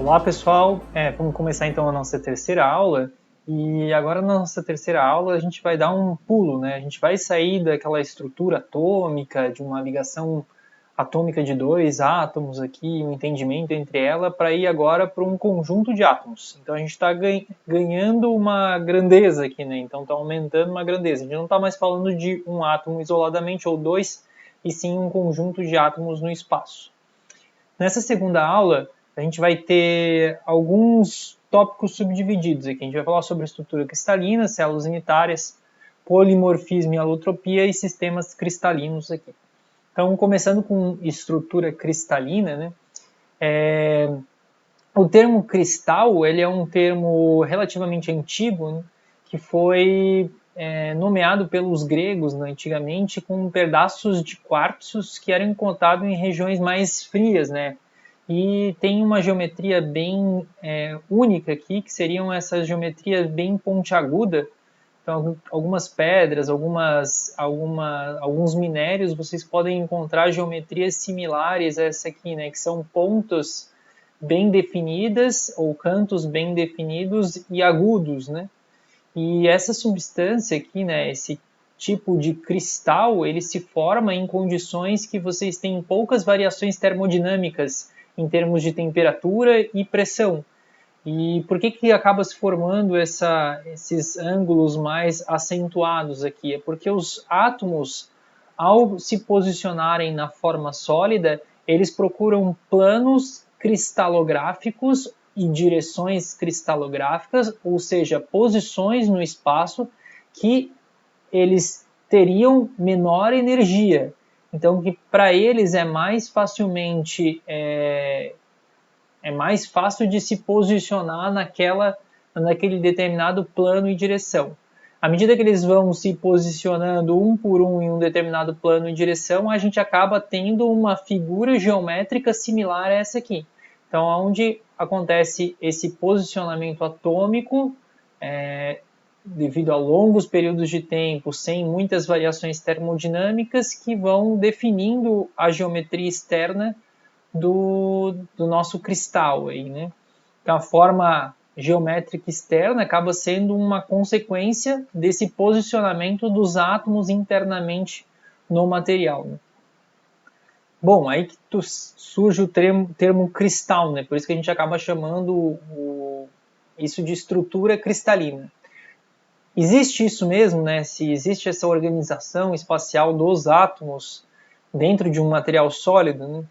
Olá pessoal, vamos começar então a nossa terceira aula e agora na nossa terceira aula a gente vai dar um pulo, né? A gente vai sair daquela estrutura atômica, de uma ligação atômica de dois átomos aqui, um entendimento entre ela, para ir agora para um conjunto de átomos. Então a gente está ganhando uma grandeza aqui, né? Então está aumentando uma grandeza. A gente não está mais falando de um átomo isoladamente ou dois, e sim um conjunto de átomos no espaço. Nessa segunda aula, a gente vai ter alguns tópicos subdivididos aqui. A gente vai falar sobre estrutura cristalina, células unitárias, polimorfismo e alotropia e sistemas cristalinos aqui. Então, começando com estrutura cristalina, né? O termo cristal ele é um termo relativamente antigo, né? Que foi nomeado pelos gregos, né, antigamente com pedaços de quartzos que eram encontrados em regiões mais frias, né? E tem uma geometria bem única aqui, que seriam essas geometrias bem pontiaguda. Então, algumas pedras, alguns minérios, vocês podem encontrar geometrias similares a essa aqui, né? Que são pontos bem definidas ou cantos bem definidos e agudos, né? E essa substância aqui, né, esse tipo de cristal, ele se forma em condições que vocês têm poucas variações termodinâmicas em termos de temperatura e pressão. E por que acaba se formando esses ângulos mais acentuados aqui? É porque os átomos, ao se posicionarem na forma sólida, eles procuram planos cristalográficos e direções cristalográficas, ou seja, posições no espaço que eles teriam menor energia. Então, que para eles é mais mais fácil de se posicionar naquele determinado plano e direção. À medida que eles vão se posicionando um por um em um determinado plano e direção, a gente acaba tendo uma figura geométrica similar a essa aqui. Então, onde acontece esse posicionamento atômico, devido a longos períodos de tempo, sem muitas variações termodinâmicas, que vão definindo a geometria externa do nosso cristal aí, né? Então a forma geométrica externa acaba sendo uma consequência desse posicionamento dos átomos internamente no material, né? Bom, aí que surge o termo cristal, né? Por isso que a gente acaba chamando isso de estrutura cristalina. Existe isso mesmo, né? Se existe essa organização espacial dos átomos dentro de um material sólido, né?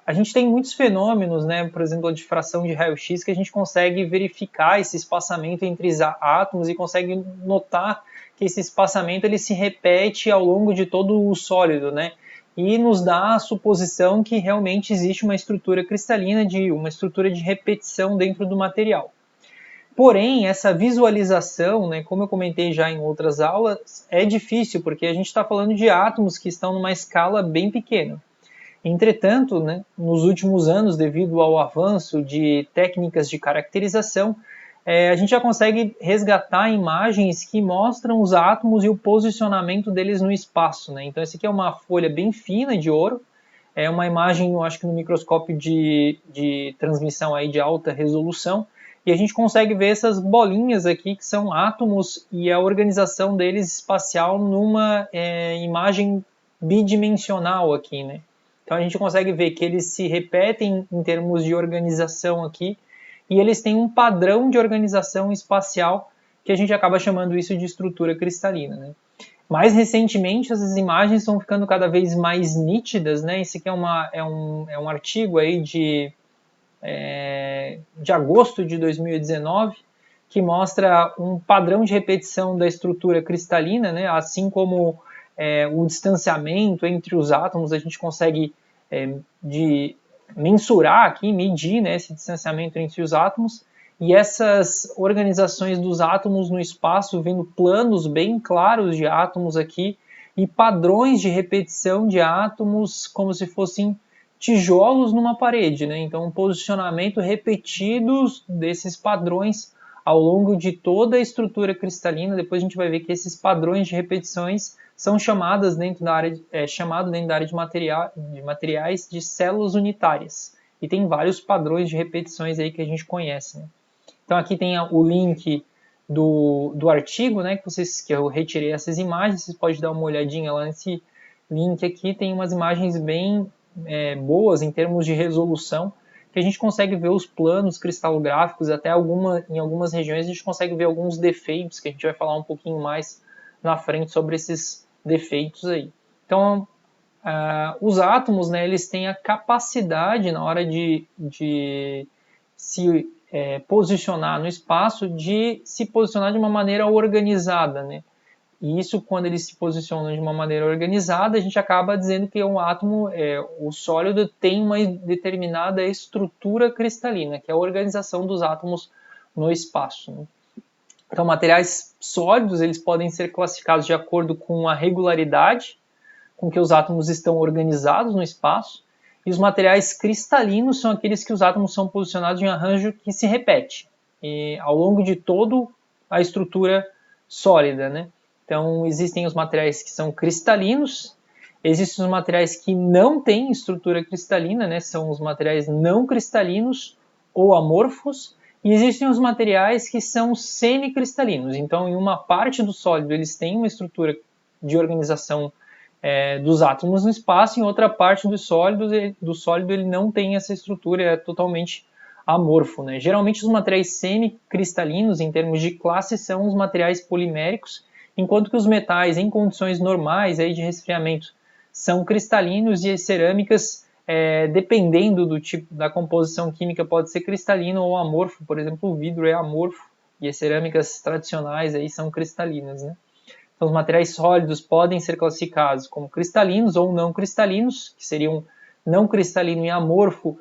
A gente tem muitos fenômenos, né, por exemplo, a difração de raio-x, que a gente consegue verificar esse espaçamento entre átomos e consegue notar que esse espaçamento ele se repete ao longo de todo o sólido, né, e nos dá a suposição que realmente existe uma estrutura cristalina, uma estrutura de repetição dentro do material. Porém, essa visualização, né, como eu comentei já em outras aulas, é difícil, porque a gente está falando de átomos que estão numa escala bem pequena. Entretanto, né, nos últimos anos, devido ao avanço de técnicas de caracterização, a gente já consegue resgatar imagens que mostram os átomos e o posicionamento deles no espaço, né? Então, essa aqui é uma folha bem fina de ouro, é uma imagem, eu acho que no microscópio de transmissão aí de alta resolução, e a gente consegue ver essas bolinhas aqui que são átomos e a organização deles espacial numa imagem bidimensional aqui, né? Então a gente consegue ver que eles se repetem em termos de organização aqui e eles têm um padrão de organização espacial que a gente acaba chamando isso de estrutura cristalina, né? Mais recentemente essas imagens estão ficando cada vez mais nítidas, né? Esse aqui é um artigo aí de agosto de 2019 que mostra um padrão de repetição da estrutura cristalina, né? Assim como o distanciamento entre os átomos, a gente consegue mensurar aqui, medir, né, esse distanciamento entre os átomos, e essas organizações dos átomos no espaço, vendo planos bem claros de átomos aqui, e padrões de repetição de átomos como se fossem tijolos numa parede, né? Então, um posicionamento repetido desses padrões ao longo de toda a estrutura cristalina. Depois a gente vai ver que esses padrões de repetições são chamados dentro da área de materiais de células unitárias. e tem vários padrões de repetições aí que a gente conhece, né? Então aqui tem o link do artigo, né, que eu retirei essas imagens, vocês podem dar uma olhadinha lá nesse link aqui, tem umas imagens bem boas em termos de resolução, que a gente consegue ver os planos cristalográficos, até em algumas regiões a gente consegue ver alguns defeitos, que a gente vai falar um pouquinho mais na frente sobre esses defeitos aí. Então, os átomos, né, eles têm a capacidade, na hora de se posicionar no espaço, de se posicionar de uma maneira organizada, né? E isso, quando eles se posicionam de uma maneira organizada, a gente acaba dizendo que um átomo, o sólido, tem uma determinada estrutura cristalina, que é a organização dos átomos no espaço, né? Então, materiais sólidos, eles podem ser classificados de acordo com a regularidade com que os átomos estão organizados no espaço, e os materiais cristalinos são aqueles que os átomos são posicionados em um arranjo que se repete ao longo de toda a estrutura sólida, né? Então, existem os materiais que são cristalinos, existem os materiais que não têm estrutura cristalina, né? São os materiais não cristalinos ou amorfos, e existem os materiais que são semicristalinos. Então, em uma parte do sólido, eles têm uma estrutura de organização dos átomos no espaço, em outra parte do sólido ele não tem essa estrutura, é totalmente amorfo, né? Geralmente os materiais semicristalinos, em termos de classe, são os materiais poliméricos, enquanto que os metais em condições normais aí de resfriamento são cristalinos, e as cerâmicas, dependendo do tipo da composição química, pode ser cristalino ou amorfo. Por exemplo, o vidro é amorfo e as cerâmicas tradicionais aí são cristalinas, né? Então, os materiais sólidos podem ser classificados como cristalinos ou não cristalinos, que seriam não cristalino e amorfo,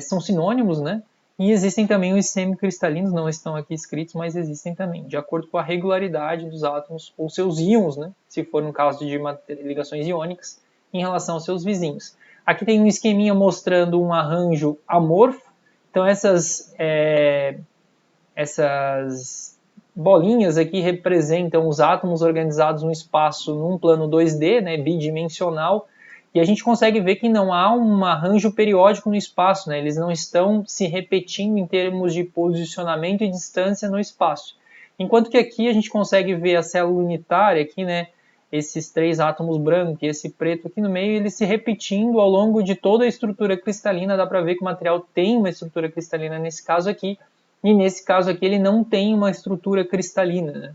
são sinônimos, né? E existem também os semicristalinos, não estão aqui escritos, mas existem também, de acordo com a regularidade dos átomos ou seus íons, né? Se for no caso de ligações iônicas, em relação aos seus vizinhos. Aqui tem um esqueminha mostrando um arranjo amorfo. Então, essas bolinhas aqui representam os átomos organizados no espaço num plano 2D, né, bidimensional, e a gente consegue ver que não há um arranjo periódico no espaço, né, eles não estão se repetindo em termos de posicionamento e distância no espaço. Enquanto que aqui a gente consegue ver a célula unitária, aqui, né, esses três átomos brancos e esse preto aqui no meio, eles se repetindo ao longo de toda a estrutura cristalina. Dá para ver que o material tem uma estrutura cristalina nesse caso aqui, e nesse caso aqui ele não tem uma estrutura cristalina, né?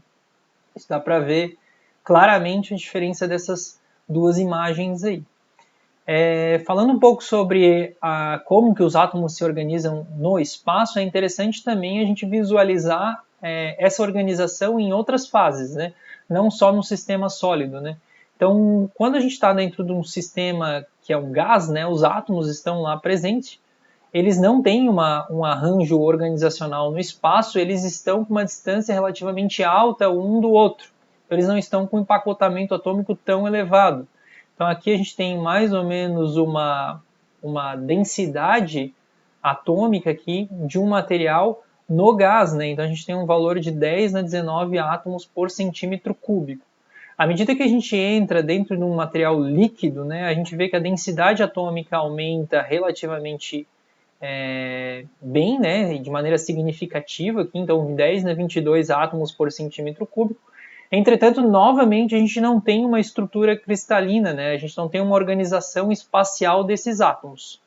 Isso dá para ver claramente a diferença dessas duas imagens aí. Falando um pouco sobre como que os átomos se organizam no espaço, é interessante também a gente visualizar essa organização em outras fases, né? Não só no sistema sólido, né? Então, quando a gente está dentro de um sistema que é um gás, né, os átomos estão lá presentes, eles não têm um arranjo organizacional no espaço, eles estão com uma distância relativamente alta um do outro. Então, eles não estão com um empacotamento atômico tão elevado. Então aqui a gente tem mais ou menos uma densidade atômica aqui de um material no gás, né? Então a gente tem um valor de 10 na 19 átomos por centímetro cúbico. À medida que a gente entra dentro de um material líquido, né, a gente vê que a densidade atômica aumenta relativamente bem, né, de maneira significativa, aqui, então 10 na 22 átomos por centímetro cúbico. Entretanto, novamente, a gente não tem uma estrutura cristalina, né? A gente não tem uma organização espacial desses átomos.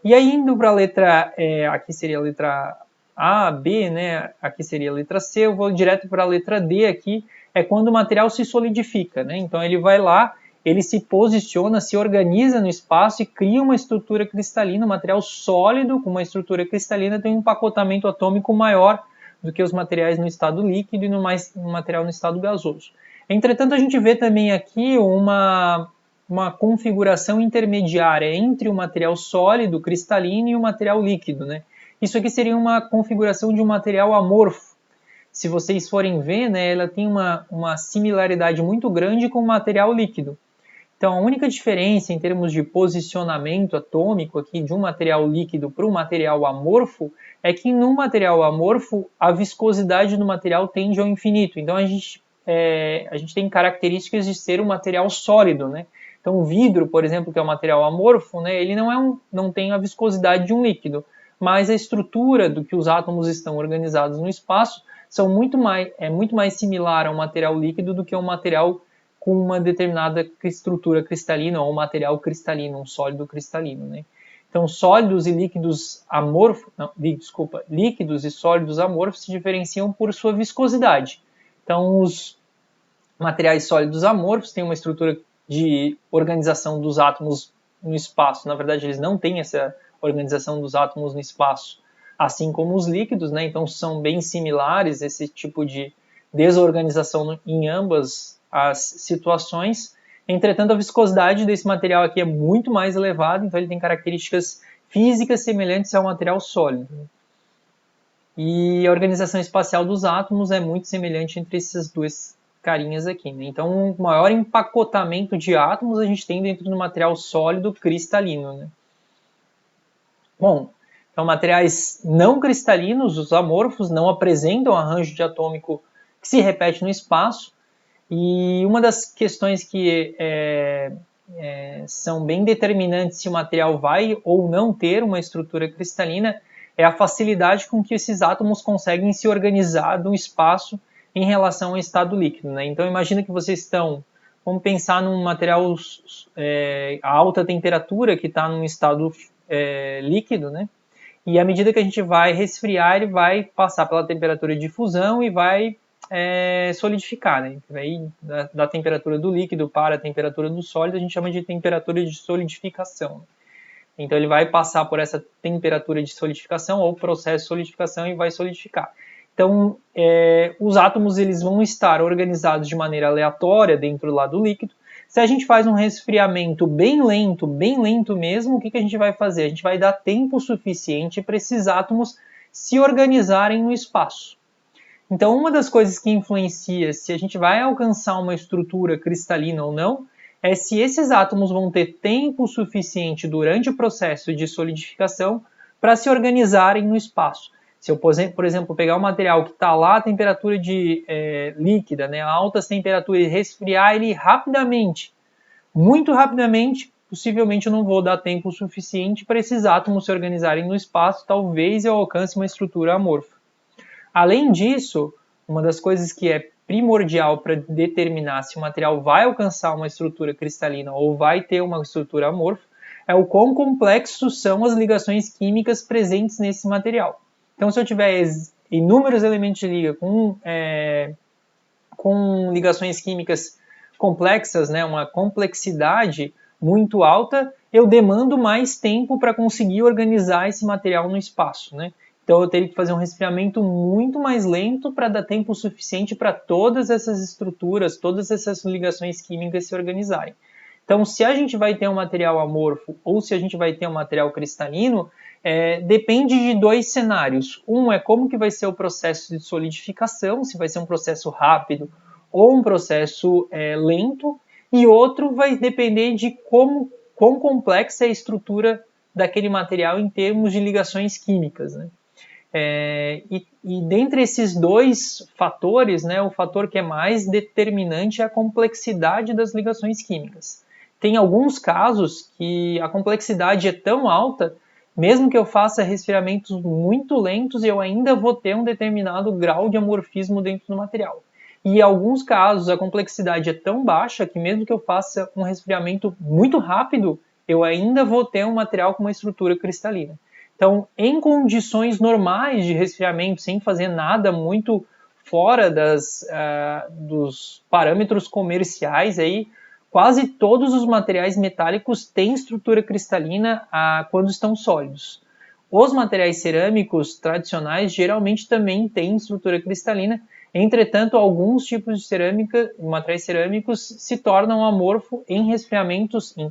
E aí, indo para a letra, aqui seria a letra A, B, né? Aqui seria a letra C, eu vou direto para a letra D aqui, é quando o material se solidifica, né? Então ele vai lá, ele se posiciona, se organiza no espaço e cria uma estrutura cristalina. O material sólido com uma estrutura cristalina tem um empacotamento atômico maior do que os materiais no estado líquido e no material no estado gasoso. Entretanto, a gente vê também aqui uma configuração intermediária entre o material sólido, cristalino, e o material líquido, né? Isso aqui seria uma configuração de um material amorfo. Se vocês forem ver, né, ela tem uma similaridade muito grande com o material líquido. Então, a única diferença em termos de posicionamento atômico aqui de um material líquido para um material amorfo é que no material amorfo a viscosidade do material tende ao infinito. Então, a gente tem características de ser um material sólido, né? Então o vidro, por exemplo, que é um material amorfo, né, ele não tem a viscosidade de um líquido, mas a estrutura do que os átomos estão organizados no espaço é muito mais similar a um material líquido do que a um material com uma determinada estrutura cristalina ou um material cristalino, um sólido cristalino, né? Então, sólidos e líquidos amorfos, líquidos e sólidos amorfos se diferenciam por sua viscosidade. Então, os materiais sólidos amorfos têm uma estrutura de organização dos átomos no espaço. Na verdade, eles não têm essa organização dos átomos no espaço, assim como os líquidos, né? Então, são bem similares esse tipo de desorganização em ambas as situações. Entretanto, a viscosidade desse material aqui é muito mais elevada, então ele tem características físicas semelhantes ao material sólido. E a organização espacial dos átomos é muito semelhante entre essas duas carinhas aqui, né? Então, o maior empacotamento de átomos a gente tem dentro do material sólido cristalino, né? Bom, então materiais não cristalinos, os amorfos, não apresentam arranjo diatômico que se repete no espaço, e uma das questões que são bem determinantes se o material vai ou não ter uma estrutura cristalina é a facilidade com que esses átomos conseguem se organizar no espaço em relação ao estado líquido, né? Então imagina que vocês vamos pensar num material a alta temperatura que está num estado líquido, né? E à medida que a gente vai resfriar, ele vai passar pela temperatura de fusão e vai solidificar, né? Aí, da temperatura do líquido para a temperatura do sólido, a gente chama de temperatura de solidificação. Então ele vai passar por essa temperatura de solidificação ou processo de solidificação e vai solidificar. Então, os átomos eles vão estar organizados de maneira aleatória dentro lá do líquido. Se a gente faz um resfriamento bem lento mesmo, o que a gente vai fazer? A gente vai dar tempo suficiente para esses átomos se organizarem no espaço. Então, uma das coisas que influencia se a gente vai alcançar uma estrutura cristalina ou não é se esses átomos vão ter tempo suficiente durante o processo de solidificação para se organizarem no espaço. Se eu, por exemplo, pegar um material que está lá a temperatura líquida, né, a altas temperaturas, e resfriar ele rapidamente, muito rapidamente, possivelmente eu não vou dar tempo suficiente para esses átomos se organizarem no espaço, talvez eu alcance uma estrutura amorfa. Além disso, uma das coisas que é primordial para determinar se o material vai alcançar uma estrutura cristalina ou vai ter uma estrutura amorfa é o quão complexos são as ligações químicas presentes nesse material. Então, se eu tiver inúmeros elementos de liga com ligações químicas complexas, né, uma complexidade muito alta, eu demando mais tempo para conseguir organizar esse material no espaço, né? Então eu teria que fazer um resfriamento muito mais lento para dar tempo suficiente para todas essas estruturas, todas essas ligações químicas se organizarem. Então, se a gente vai ter um material amorfo ou se a gente vai ter um material cristalino, depende de dois cenários. Um é como que vai ser o processo de solidificação, se vai ser um processo rápido ou um processo lento, e outro vai depender de quão complexa é a estrutura daquele material em termos de ligações químicas, né? E dentre esses dois fatores, né, o fator que é mais determinante é a complexidade das ligações químicas. Tem alguns casos que a complexidade é tão alta, mesmo que eu faça resfriamentos muito lentos, eu ainda vou ter um determinado grau de amorfismo dentro do material. E em alguns casos a complexidade é tão baixa que mesmo que eu faça um resfriamento muito rápido, eu ainda vou ter um material com uma estrutura cristalina. Então, em condições normais de resfriamento, sem fazer nada muito fora dos parâmetros comerciais, aí, quase todos os materiais metálicos têm estrutura cristalina quando estão sólidos. Os materiais cerâmicos tradicionais geralmente também têm estrutura cristalina, entretanto, alguns tipos de materiais cerâmicos se tornam amorfo em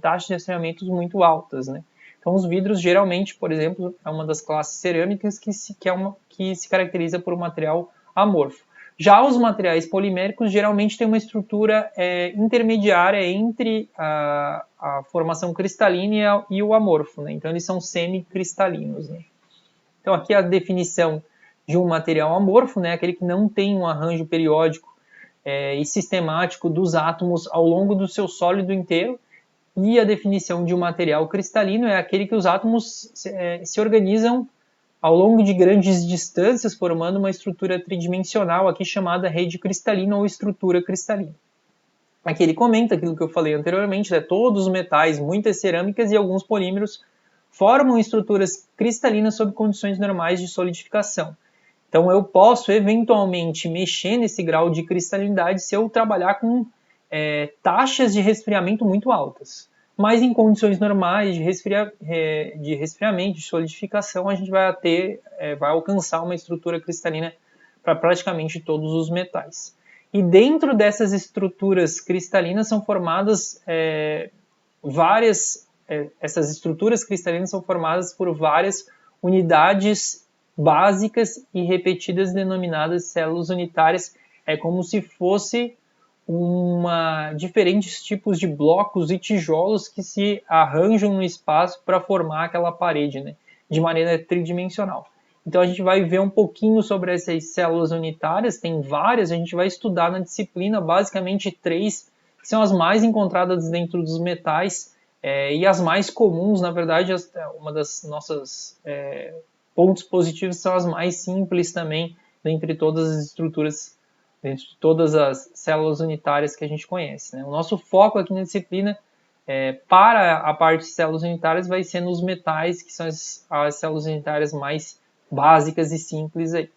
taxas de resfriamentos muito altas, né? Então, os vidros, geralmente, por exemplo, é uma das classes cerâmicas que se caracteriza por um material amorfo. Já os materiais poliméricos, geralmente, têm uma estrutura intermediária entre a formação cristalina e o amorfo, né? Então, eles são semicristalinos, né? Então, aqui a definição de um material amorfo, né? Aquele que não tem um arranjo periódico e sistemático dos átomos ao longo do seu sólido inteiro. E a definição de um material cristalino é aquele que os átomos se organizam ao longo de grandes distâncias, formando uma estrutura tridimensional, aqui chamada rede cristalina ou estrutura cristalina. Aqui ele comenta aquilo que eu falei anteriormente, né? Todos os metais, muitas cerâmicas e alguns polímeros formam estruturas cristalinas sob condições normais de solidificação. Então eu posso eventualmente mexer nesse grau de cristalinidade se eu trabalhar com taxas de resfriamento muito altas. Mas em condições normais de resfriamento, de solidificação, a gente vai alcançar uma estrutura cristalina para praticamente todos os metais. E dentro dessas estruturas cristalinas são formadas essas estruturas cristalinas são formadas por várias unidades básicas e repetidas denominadas células unitárias. É como se fosse diferentes tipos de blocos e tijolos que se arranjam no espaço para formar aquela parede, né, de maneira tridimensional. Então a gente vai ver um pouquinho sobre essas células unitárias, tem várias, a gente vai estudar na disciplina, basicamente 3, que são as mais encontradas dentro dos metais, e as mais comuns, na verdade, uma das nossas pontos positivos são as mais simples também, dentre todas as estruturas, dentro de todas as células unitárias que a gente conhece, né? O nosso foco aqui na disciplina, para a parte de células unitárias, vai ser nos metais, que são as células unitárias mais básicas e simples aí.